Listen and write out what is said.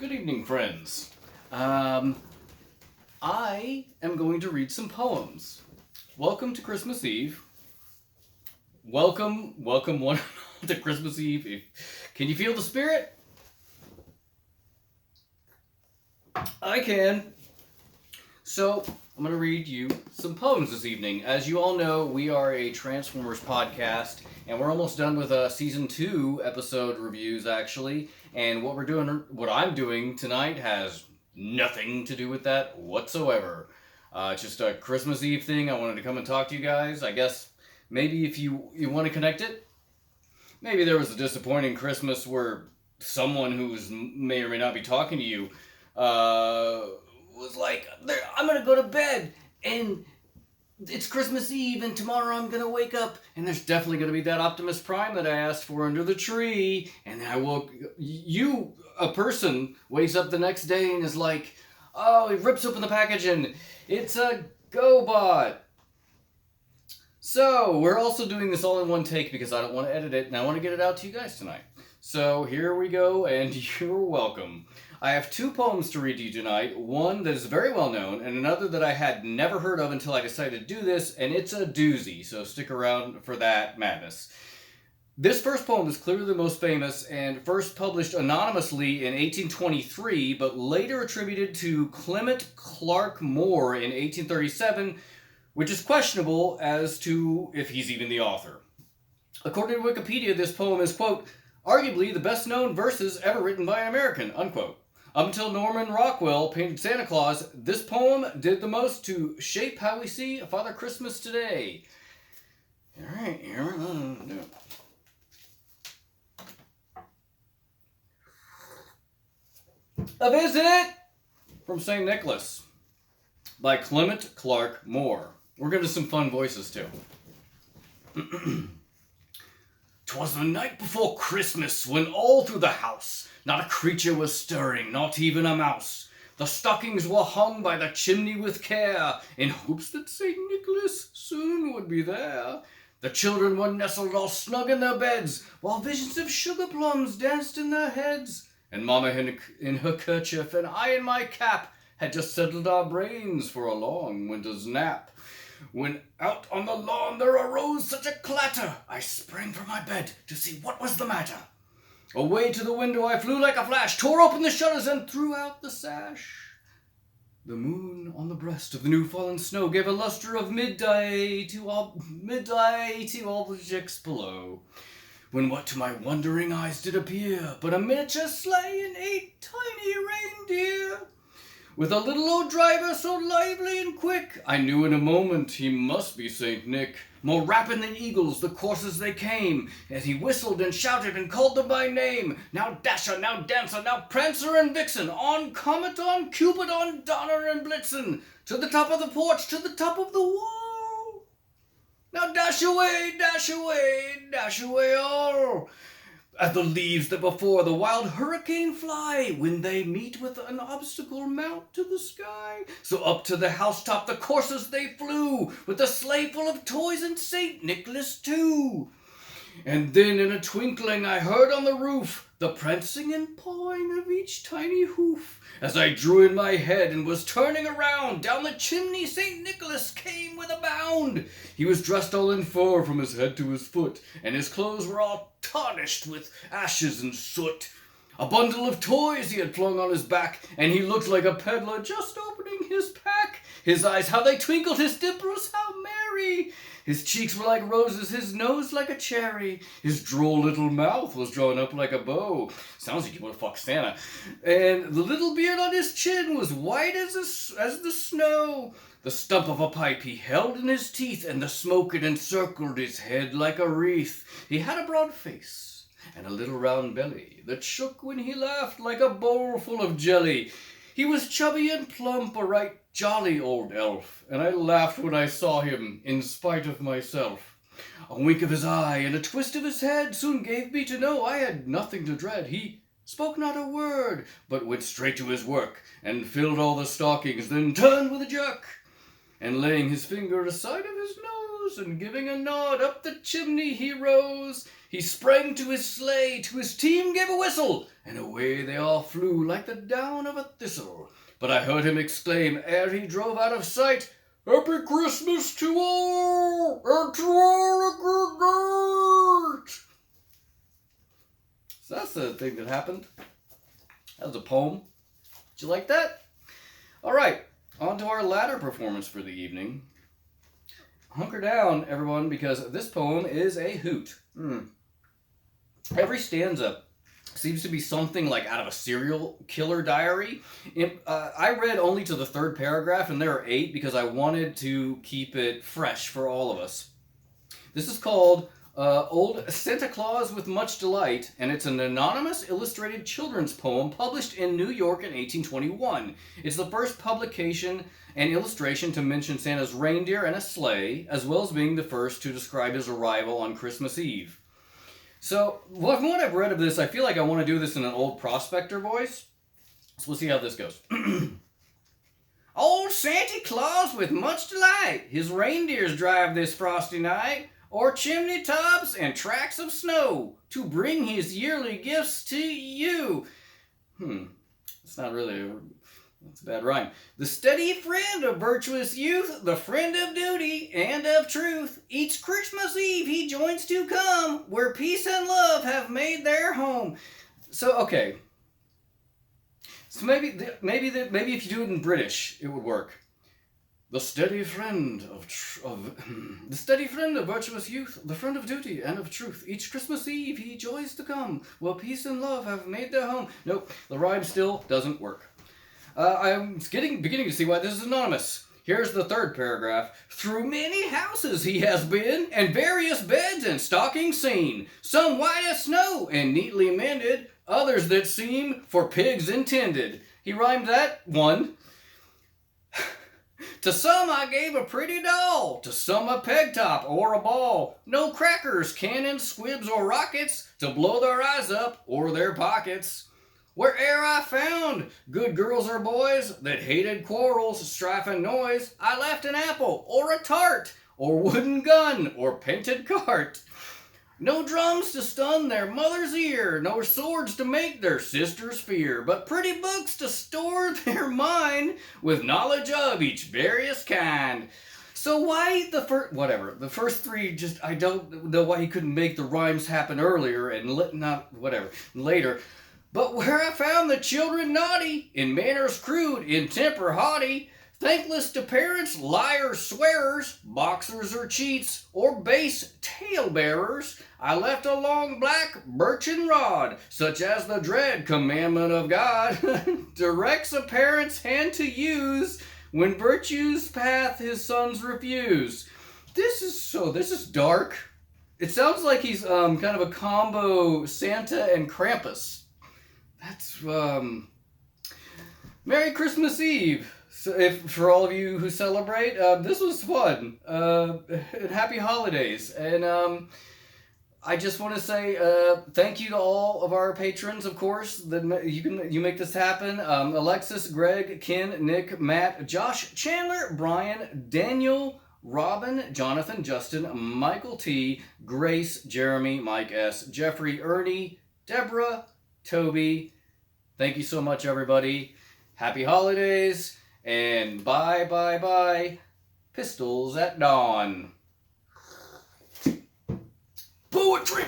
Good evening, friends. I am going to read some poems. Welcome to Christmas Eve. Welcome one to Christmas Eve. Can you feel the spirit? I can. So, I'm going to read you some poems this evening. As you all know, we are a Transformers podcast, and we're almost done with season 2 episode reviews, actually. And what I'm doing tonight has nothing to do with that whatsoever. It's just a Christmas Eve thing. I wanted to come and talk to you guys. I guess maybe if you want to connect it, maybe there was a disappointing Christmas where someone who may or may not be talking to you was like, I'm going to go to bed, and it's Christmas Eve, and tomorrow I'm going to wake up, and there's definitely going to be that Optimus Prime that I asked for under the tree, and a person wakes up the next day and is like, oh, he rips open the package, and it's a GoBot. So, we're also doing this all in one take because I don't want to edit it, and I want to get it out to you guys tonight. So, here we go, and you're welcome. I have 2 poems to read to you tonight, one that is very well known, and another that I had never heard of until I decided to do this, and it's a doozy, so stick around for that madness. This first poem is clearly the most famous, and first published anonymously in 1823, but later attributed to Clement Clark Moore in 1837, which is questionable as to if he's even the author. According to Wikipedia, this poem is, quote, arguably the best known verses ever written by an American, unquote. Up until Norman Rockwell painted Santa Claus, this poem did the most to shape how we see Father Christmas today. Alright, here we go. A Visit from St. Nicholas by Clement Clark Moore. We're going to do some fun voices too. 'Twas the night before Christmas, when all through the house not a creature was stirring, not even a mouse. The stockings were hung by the chimney with care, in hopes that St. Nicholas soon would be there. The children were nestled all snug in their beds, while visions of sugar plums danced in their heads. And Mamma in her kerchief, and I in my cap, had just settled our brains for a long winter's nap. When out on the lawn there arose such a clatter, I sprang from my bed to see what was the matter. Away to the window I flew like a flash, tore open the shutters and threw out the sash. The moon on the breast of the new-fallen snow gave a luster of midday to objects below. When what to my wondering eyes did appear but a miniature sleigh and 8 tiny reindeer. With a little old driver so lively and quick, I knew in a moment he must be Saint Nick. More rapid than eagles the coursers they came, as he whistled and shouted and called them by name. Now Dasher, now Dancer, now Prancer and Vixen, on Comet, on Cupid, on Donner and Blitzen, to the top of the porch, to the top of the wall. Now dash away, dash away, dash away all. As the leaves that before the wild hurricane fly, when they meet with an obstacle mount to the sky. So up to the housetop the coursers they flew, with a sleigh full of toys and St. Nicholas too. And then in a twinkling I heard on the roof the prancing and pawing of each tiny hoof. As I drew in my head and was turning around, down the chimney St. Nicholas came with a bound. He was dressed all in fur from his head to his foot, and his clothes were all tarnished with ashes and soot. A bundle of toys he had flung on his back, and he looked like a peddler just opening his pack. His eyes, how they twinkled, his dimples, how merry! His cheeks were like roses, his nose like a cherry. His droll little mouth was drawn up like a bow. Sounds like you want to fuck Santa. And the little beard on his chin was white as the snow. The stump of a pipe he held in his teeth, and the smoke it encircled his head like a wreath. He had a broad face and a little round belly that shook when he laughed like a bowl full of jelly. He was chubby and plump, a right jolly old elf, and I laughed when I saw him, in spite of myself. A wink of his eye and a twist of his head soon gave me to know I had nothing to dread. He spoke not a word, but went straight to his work, and filled all the stockings, then turned with a jerk, and laying his finger aside of his nose, nose, and giving a nod up the chimney he rose. He sprang to his sleigh, to his team gave a whistle, and away they all flew like the down of a thistle. But I heard him exclaim, ere he drove out of sight, Happy Christmas to all, and to all a good night. So that's the thing that happened. That was a poem. Did you like that? All right, on to our latter performance for the evening. Hunker down, everyone, because this poem is a hoot. Every stanza seems to be something like out of a serial killer diary. I read only to the third paragraph, and there are 8 because I wanted to keep it fresh for all of us. This is called Old Santa Claus with Much Delight, and it's an anonymous illustrated children's poem published in New York in 1821. It's the first publication and illustration to mention Santa's reindeer and a sleigh, as well as being the first to describe his arrival on Christmas Eve. So, from what I've read of this, I feel like I want to do this in an old prospector voice. So we'll see how this goes. Old Santa Claus with much delight, his reindeers drive this frosty night, o'er chimney tops and tracks of snow, to bring his yearly gifts to you. It's not really... That's a bad rhyme. The steady friend of virtuous youth, the friend of duty and of truth, each Christmas Eve he joins to come, where peace and love have made their home. So, okay. So maybe if you do it in British, it would work. The steady friend the steady friend of virtuous youth, the friend of duty and of truth. Each Christmas Eve he joys to come, where peace and love have made their home. Nope, the rhyme still doesn't work. I'm beginning to see why this is anonymous. Here's the third paragraph. Through many houses he has been, and various beds and stockings seen, some white as snow and neatly mended, others that seem for pigs intended. He rhymed that one. To some I gave a pretty doll, to some a peg top or a ball. No crackers, cannons, squibs, or rockets to blow their eyes up or their pockets. Where'er I found good girls or boys that hated quarrels, strife, and noise, I left an apple or a tart or wooden gun or painted cart. No drums to stun their mother's ear, nor swords to make their sisters fear, but pretty books to store their mind with knowledge of each various kind. So why the first, whatever, the first 3 just, I don't know why he couldn't make the rhymes happen earlier and later. But where I found the children naughty, in manners crude, in temper haughty, thankless to parents, liars, swearers, boxers or cheats, or base tale-bearers, I left a long black birchen rod, such as the dread commandment of God directs a parent's hand to use when virtue's path his sons refuse. This is dark. It sounds like he's kind of a combo Santa and Krampus. That's, Merry Christmas Eve. So for all of you who celebrate, this was fun. Happy holidays. And I just want to say thank you to all of our patrons, of course. You make this happen. Alexis, Greg, Ken, Nick, Matt, Josh, Chandler, Brian, Daniel, Robin, Jonathan, Justin, Michael T, Grace, Jeremy, Mike S, Jeffrey, Ernie, Deborah, Toby. Thank you so much, everybody. Happy holidays, and bye. Pistols at dawn. Poetry!